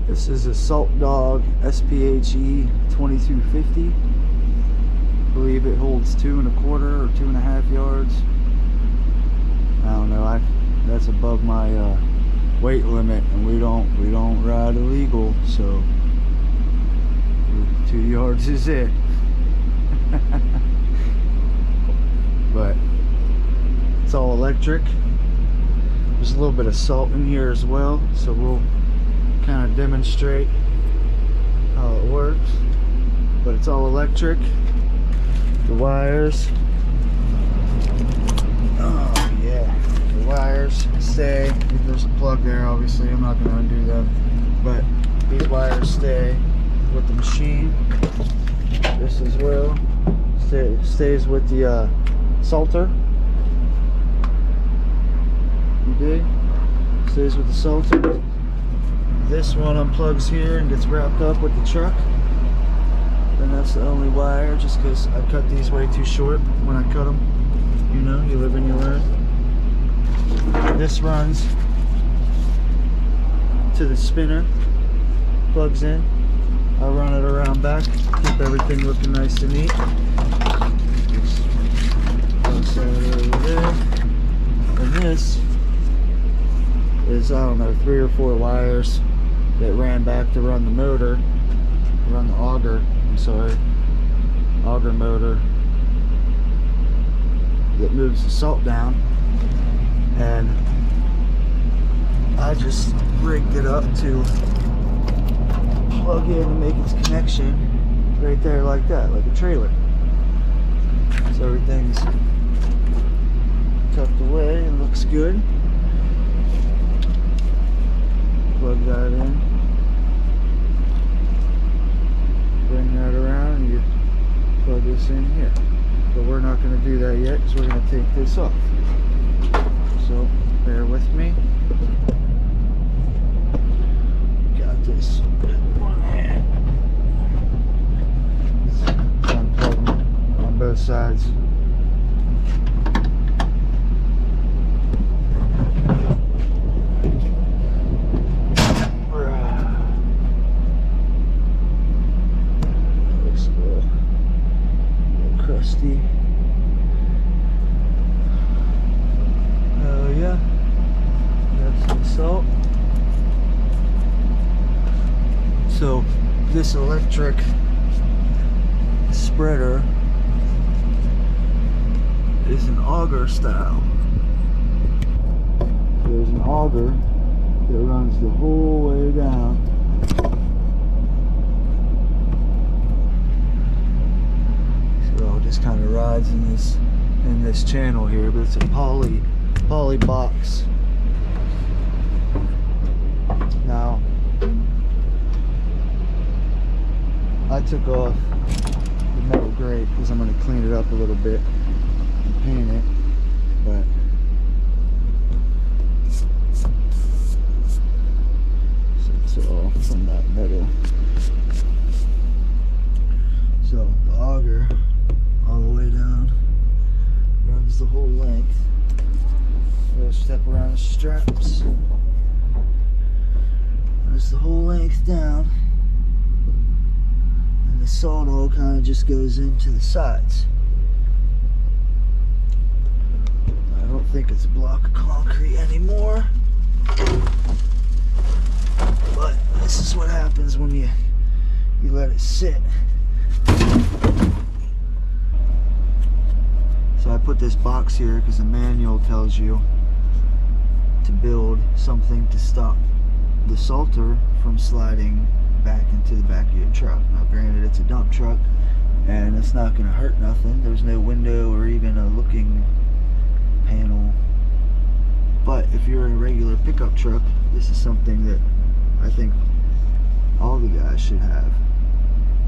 This is a Salt Dog SPHE 2250. I believe it holds 2 1/4 or 2.5 yards. I don't know. That's above my weight limit, and we don't ride illegal, so 2 yards is it. But it's all electric. There's a little bit of salt in here as well, so we'll kind of demonstrate how it works. But it's all electric. The wires, oh yeah, the wires stay. There's a plug there, obviously I'm not going to undo them, but these wires stay with the machine. This as well stays with the salter. You dig? Stays with the salter. This one unplugs here and gets wrapped up with the truck. And that's the only wire, just because I cut these way too short when I cut them. You know, you live and you learn. This runs to the spinner, plugs in. I run it around back, keep everything looking nice and neat. Just over there. And this is, I don't know, 3 or 4 wires that ran back to run the motor, run the auger. I'm sorry, auger motor that moves the salt down, and I just rigged it up to plug in and make its connection right there like that, like a trailer. So everything's tucked away and looks good. Plug that in. Bring that around and you plug this in here. But we're not going to do that yet because we're going to take this off. So bear with me. Got this in one hand. Unplug them on both sides. Crusty. Oh yeah, that's the salt. So this electric spreader is an auger style. There's an auger that runs the whole way down. Just kind of rides in this channel here, but it's a poly box. Now I took off the metal grate because I'm going to clean it up a little bit and paint it, but so it's all from that metal. So the auger all the way down, runs the whole length. We'll step around the straps, runs the whole length down, and the salt all kind of just goes into the sides. I don't think it's a block of concrete anymore, but this is what happens when you let it sit. So I put this box here because the manual tells you to build something to stop the salter from sliding back into the back of your truck. Now granted, it's a dump truck and it's not going to hurt nothing. There's no window or even a looking panel. But if you're in a regular pickup truck, this is something that I think all the guys should have.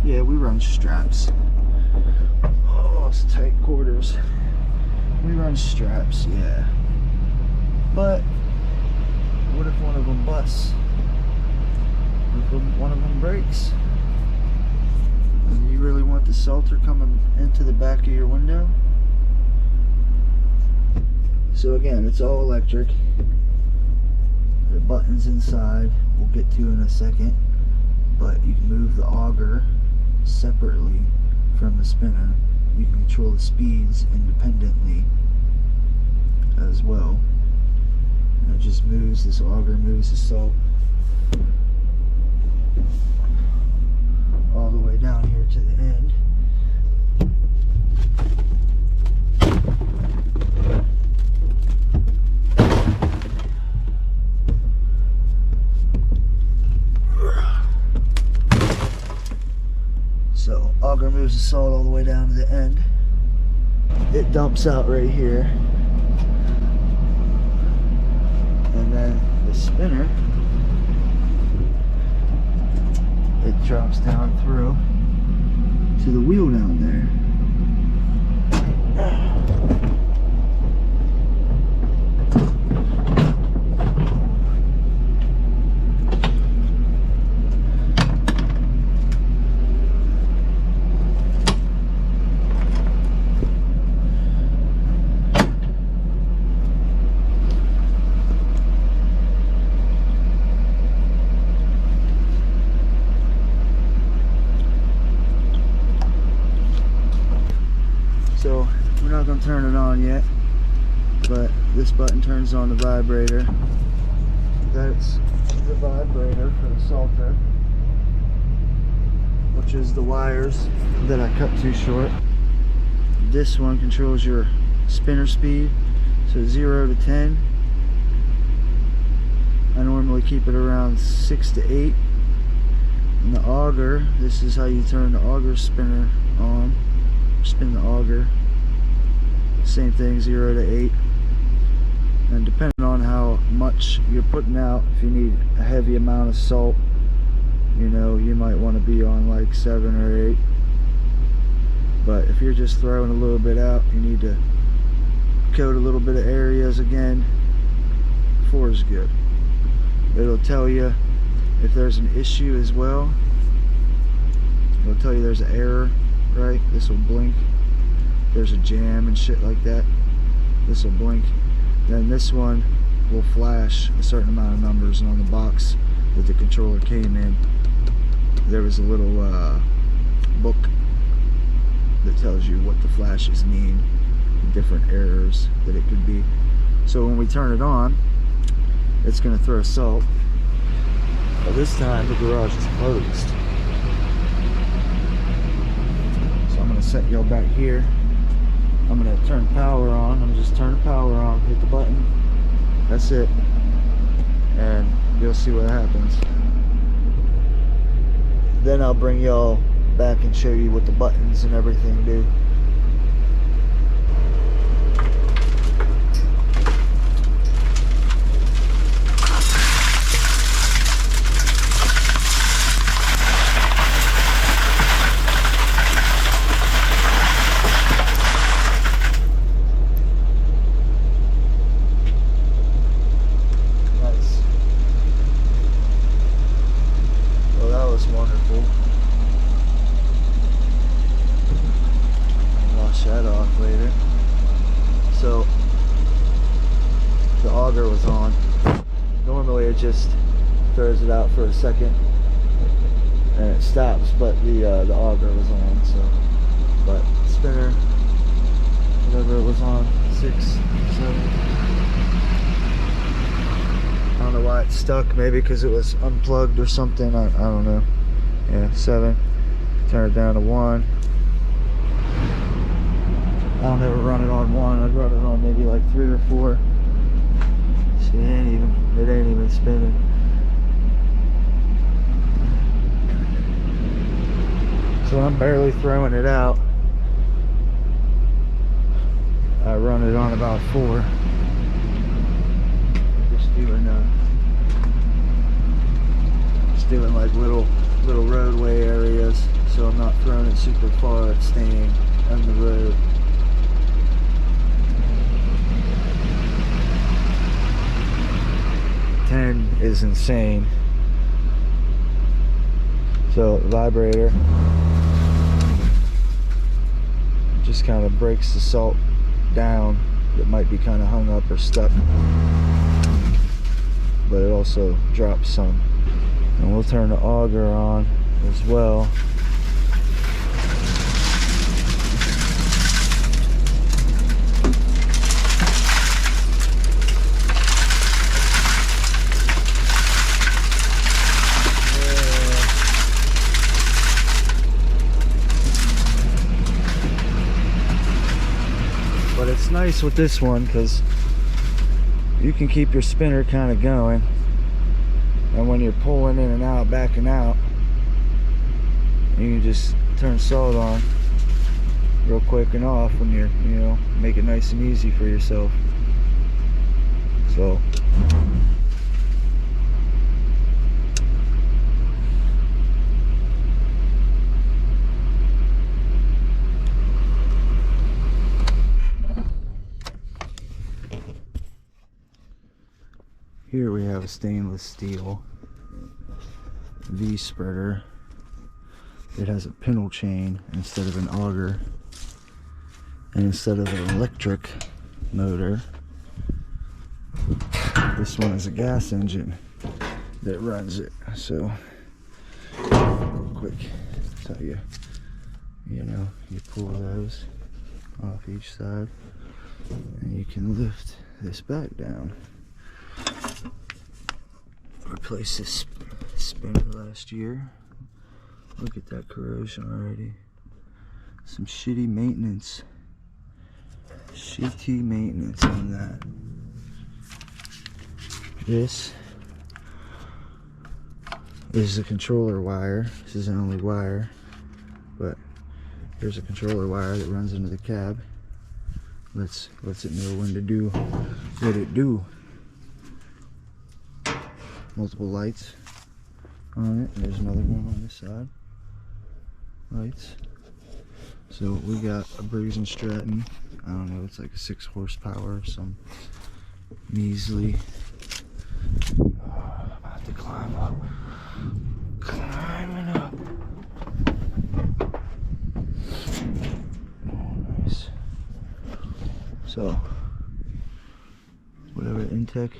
Yeah, we run straps. Oh, it's tight quarters. We run straps, yeah. But what if one of them busts? What if one of them breaks? And you really want the salter coming into the back of your window? So again, it's all electric. The buttons inside we'll get to in a second, but you can move the auger separately from the spinner. You can control the speeds independently as well. And it just moves, this auger moves the salt all the way down here to the end. So auger moves the salt all the way down to the end. It dumps out right here. And then the spinner, it drops down through to the wheel down there. So we're not going to turn it on yet, but this button turns on the vibrator. That's the vibrator for the salter, which is the wires that I cut too short. This one controls your spinner speed, so 0 to 10. I normally keep it around 6 to 8. And the auger, this is how you turn the auger spinner on. Spin the auger, same thing, 0 to 8. And depending on how much you're putting out, if you need a heavy amount of salt, you know, you might want to be on like 7 or 8. But if you're just throwing a little bit out, you need to coat a little bit of areas again. 4 is good. It'll tell you if there's an issue as well. It'll tell you there's an error. Right, this will blink. There's a jam and shit like that. This will blink. Then this one will flash a certain amount of numbers, and on the box that the controller came in, there was a little book that tells you what the flashes mean, different errors that it could be. So when we turn it on, it's going to throw salt. But this time the garage is closed. Set y'all back here. I'm gonna turn power on. I'm just turn power on, hit the button, that's it, and you'll see what happens. Then I'll bring y'all back and show you what the buttons and everything do. Wonderful. I'll wash that off later. So the auger was on. Normally it just throws it out for a second and it stops, but the auger was on. So, but spinner, whatever it was on, 6, 7. I don't know why it's stuck. Maybe because it was unplugged or something. I don't know. Yeah, 7. Turn it down to 1. I don't ever run it on 1. I'd run it on maybe like 3 or 4. See, it ain't even spinning. So I'm barely throwing it out. I run it on about 4. Just doing like little roadway areas, so I'm not throwing it super far. It's staying on the road. Ten is insane. So vibrator just kind of breaks the salt down that might be kind of hung up or stuck. but it also drops some. And we'll turn the auger on as well. But it's nice with this one because you can keep your spinner kind of going, and when you're pulling in and out, backing out, you can just turn salt on real quick and off when you're, you know, make it nice and easy for yourself. So here we have a stainless steel V spreader. It has a pintle chain instead of an auger, and instead of an electric motor, this one is a gas engine that runs it. So real quick, so you know, you pull those off each side and you can lift this back down. Replaced this spinner last year. Look at that corrosion already. Some shitty maintenance. Shitty maintenance on that. This is the controller wire. This isn't only wire, but there's a controller wire that runs into the cab. Lets it know when to do what it do. Multiple lights on it. There's another one on this side. Lights. So we got a Briggs & Stratton. I don't know, it's like a 6 horsepower, some measly. I'm about to climb up. Climbing up. Oh, nice. So, whatever, Intech,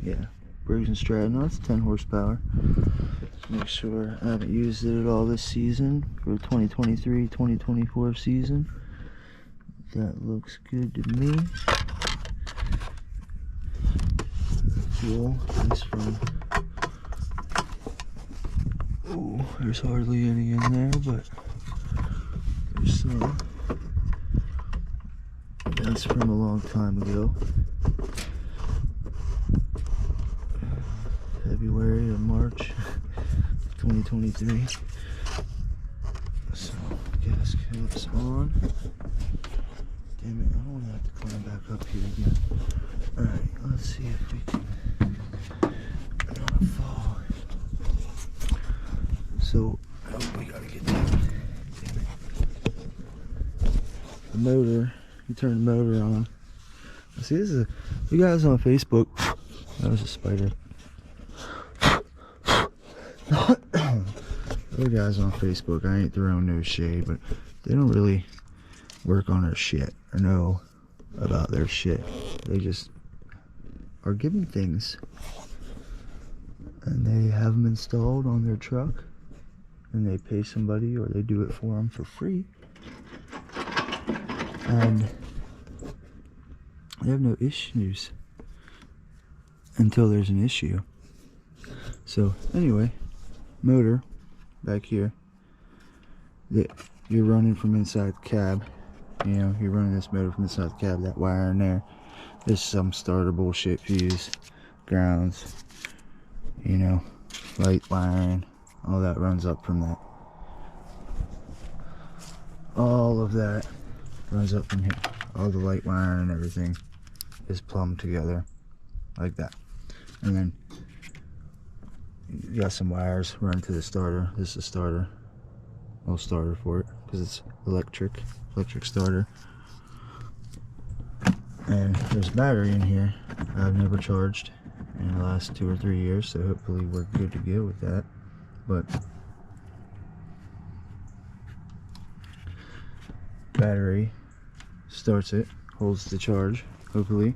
yeah. Briggs & Stratton, no, it's 10 horsepower. Let's make sure I haven't used it at all this season for 2023-2024 season. That looks good to me. Fuel is from, oh, there's hardly any in there, but there's some. That's from a long time ago. February or March 2023. So gas caps on. Damn it, I don't want to have to climb back up here again. Alright, let's see if we can not fall. So, oh, we gotta get down. Damn it. The motor, you turn the motor on. See, this is you guys on Facebook. That was a spider. Other guys on Facebook, I ain't throwing no shade, but they don't really work on their shit or know about their shit. They just are given things and they have them installed on their truck and they pay somebody or they do it for them for free, and they have no issues until there's an issue. So anyway, motor back here that you're running from inside the cab. You know, you're running this motor from inside the cab. That wire in there is some starter bullshit fuse, grounds, you know, light wiring, all that runs up from that. All of that runs up from here. All the light wiring and everything is plumbed together like that. And then you got some wires running to the starter. This is a starter, little starter for it because it's electric starter. And there's a battery in here I've never charged in the last 2 or 3 years, so hopefully we're good to go with that. But battery starts it, holds the charge, hopefully.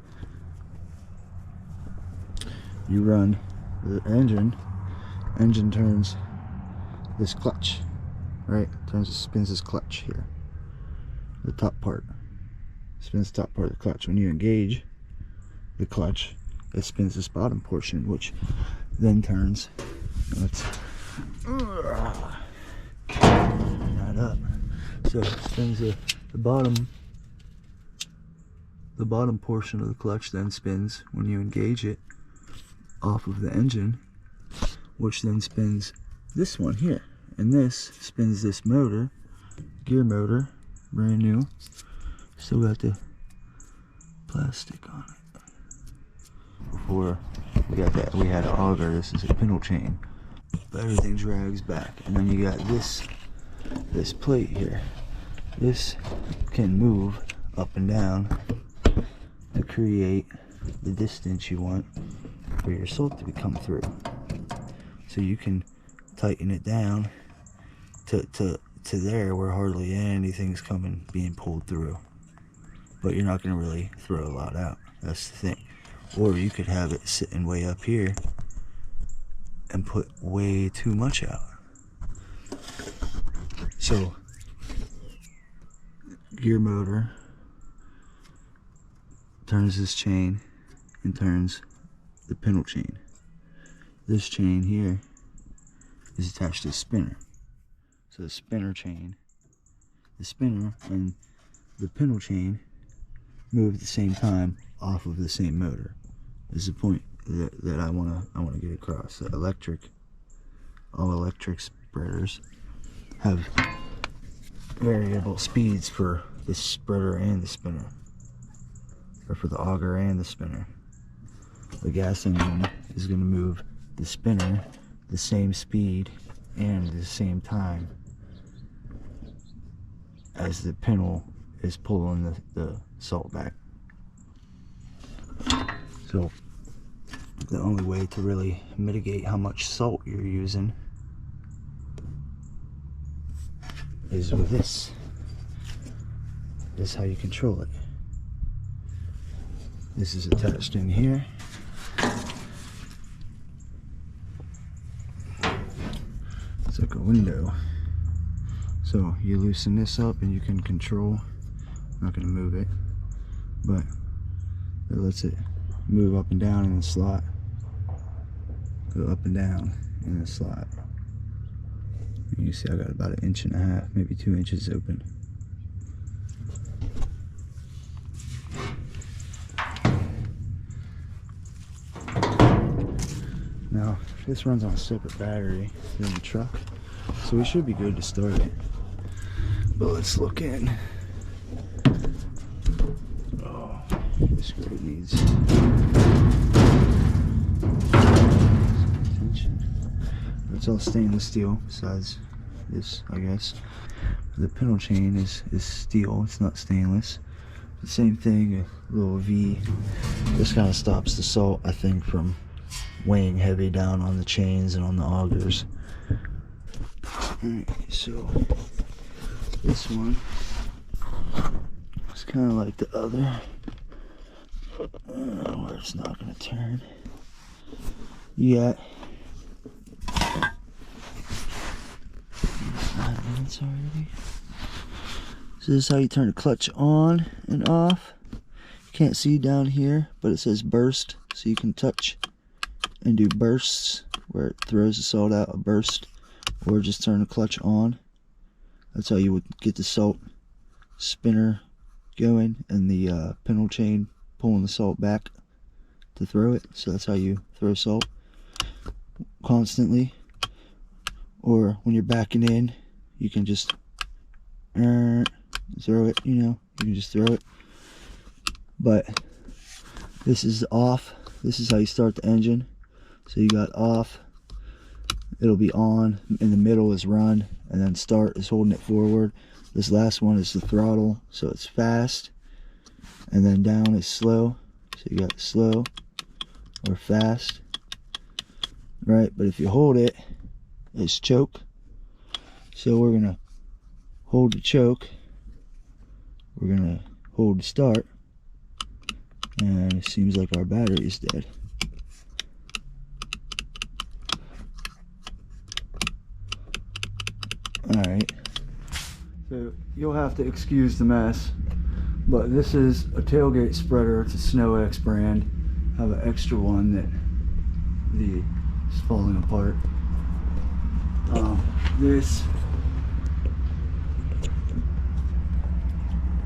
you run the engine turns this clutch, right? Spins this clutch here, the top part. Spins the top part of the clutch. When you engage the clutch, it spins this bottom portion, which then turns. Let's that up. So it spins the bottom portion of the clutch, then spins when you engage it off of the engine, which then spins this one here, and this spins this motor, gear motor, brand new. Still got the plastic on it. Before we got that, we had an auger. This is a pintle chain, but everything drags back, and then you got this plate here. This can move up and down to create the distance you want for your salt to come through. So you can tighten it down to there where hardly anything's being pulled through, but you're not going to really throw a lot out. That's the thing. Or you could have it sitting way up here and put way too much out. So gear motor turns this chain and turns the pintle chain. This chain here is attached to a spinner. So the spinner and the pintle chain move at the same time off of the same motor. This is the point that I wanna get across. All electric spreaders have variable speeds for the spreader and the spinner, or for the auger and the spinner. The gas engine is going to move the spinner the same speed and the same time as the pintle is pulling the salt back. So the only way to really mitigate how much salt you're using is with this. This is how you control it. This is attached in here. It's like a window. So you loosen this up and you can control. I'm not going to move it, but it lets it move up and down in the slot. Go up and down in the slot. And you see I got about 1.5 inches, maybe 2 inches open. Now this runs on a separate battery than the truck, so we should be good to start it. But let's look in. Oh, this grate needs attention. It's all stainless steel besides this, I guess. The pintle chain is steel, it's not stainless. The same thing, a little V. This kind of stops the salt, I think, from weighing heavy down on the chains and on the augers. Alright, so this one is kind of like the other, where it's not going to turn. You got 9 minutes already. So this is how you turn the clutch on and off. You can't see down here, but it says burst, so you can touch and do bursts where it throws the salt out, a burst, or just turn the clutch on. That's how you would get the salt spinner going and the pintle chain pulling the salt back to throw it. So that's how you throw salt constantly. Or when you're backing in, you can just throw it, you know, you can just throw it. But this is off. This is how you start the engine. So you got off, it'll be on, in the middle is run, and then start is holding it forward. This last one is the throttle, so it's fast, and then down is slow. So you got slow or fast, right? But if you hold it, it's choke. So we're gonna hold the choke, we're gonna hold the start, and it seems like our battery is dead. Alright, so you'll have to excuse the mess, but this is a tailgate spreader. It's a Snow X brand. I have an extra one that is falling apart. This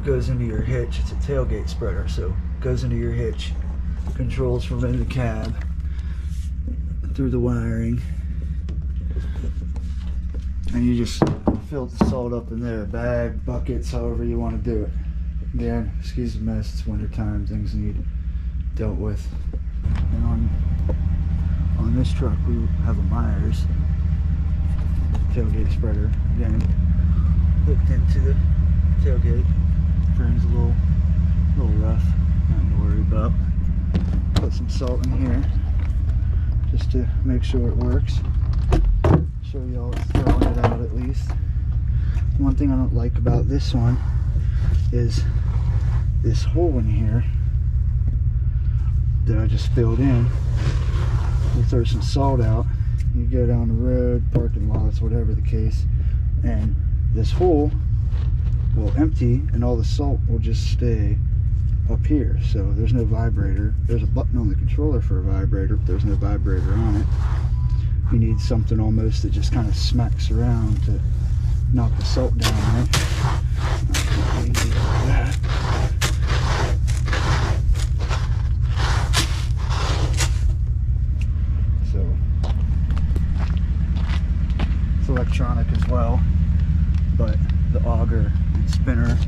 goes into your hitch. It's a tailgate spreader, so it goes into your hitch, controls from in the cab through the wiring, and you just fill the salt up in there, bag, buckets, however you want to do it. Again, excuse the mess, it's winter time, things need dealt with. And on this truck we have a Myers tailgate spreader, again hooked into the tailgate. Frame's a little rough, nothing to worry about. Put some salt in here just to make sure it works. Show y'all it's throwing it out at least. One thing I don't like about this one is this hole in here that I just filled in. You throw some salt out, you go down the road, parking lots, whatever the case, and this hole will empty and all the salt will just stay up here. So there's no vibrator. There's a button on the controller for a vibrator, but there's no vibrator on it. You need something almost that just kind of smacks around to knock the salt down, right? Like that. So it's electronic as well, but the auger and spinner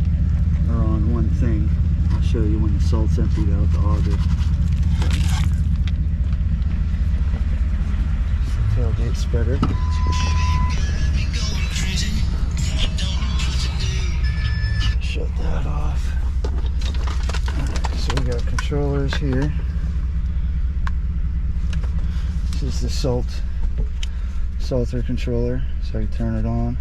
are on one thing. I'll show you when the salt's emptied out the auger. It's the tailgate spreader. Shut that off. Alright, so we got controllers here. This is the salter controller, so you turn it on.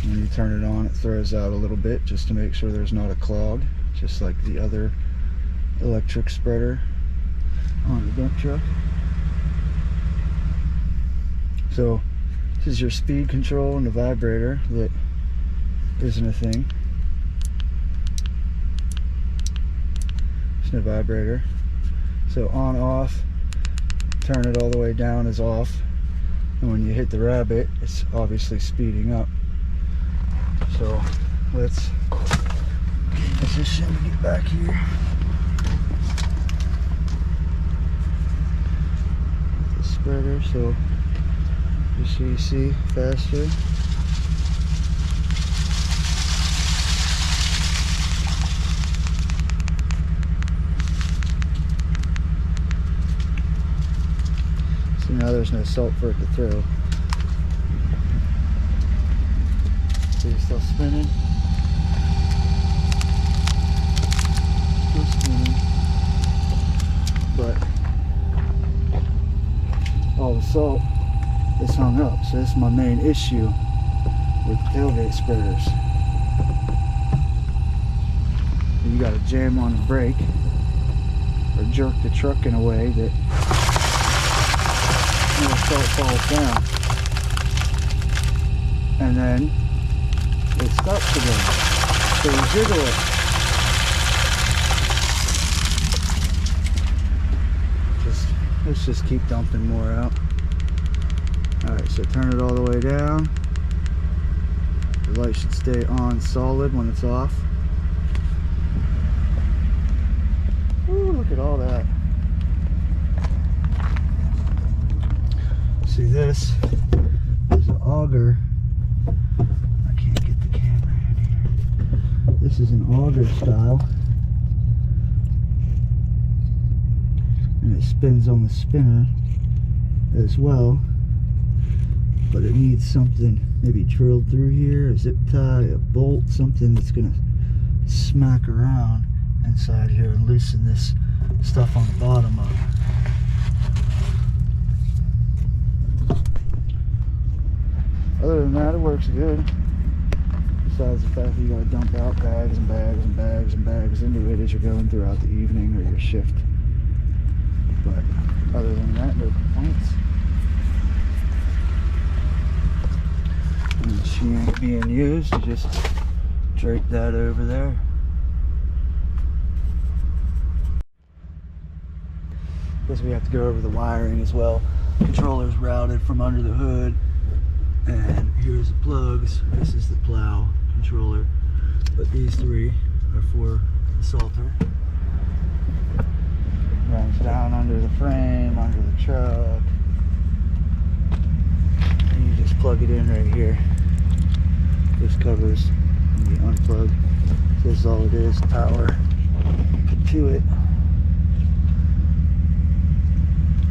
When you turn it on, it throws out a little bit just to make sure there's not a clog, just like the other electric spreader on the dump truck. So this is your speed control and the vibrator that isn't a thing. There's no vibrator. So on, off, turn it all the way down is off. And when you hit the rabbit, it's obviously speeding up. So let's position to get back here. The spreader, so just so you see faster. So now there's no salt for it to throw. So you're still spinning. Still spinning. But all the salt is hung up. So this is my main issue with tailgate spreaders. You gotta jam on the brake or jerk the truck in a way that the salt falls down. And then it stops again. So you jiggle it. Let's just keep dumping more out. Alright, so turn it all the way down. The light should stay on solid when it's off. Ooh, look at all that. See, this is an auger. I can't get the camera in here. This is an auger style. And it spins on the spinner as well. But it needs something maybe drilled through here, a zip tie, a bolt, something that's gonna smack around inside here and loosen this stuff on the bottom up. Other than that, it works good. Besides the fact that you gotta dump out bags and bags and bags and bags into it as you're going throughout the evening or your shift. But other than that, no complaints. being used, you just drape that over there. Guess we have to go over the wiring as well. Controller's routed from under the hood, and here's the plugs. This is the plow controller, but these three are for the salter. Runs down under the frame, under the truck, and you just plug it in right here. This covers, and you unplug. This is all it is, power to it.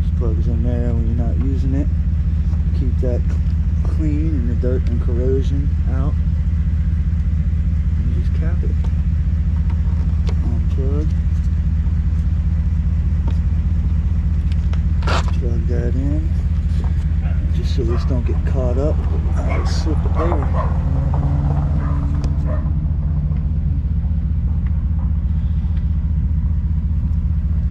Just plugs in there when you're not using it. Keep that clean and the dirt and corrosion out. And you just cap it. Unplug. Plug that in, just so this don't get caught up. I'll slip it there.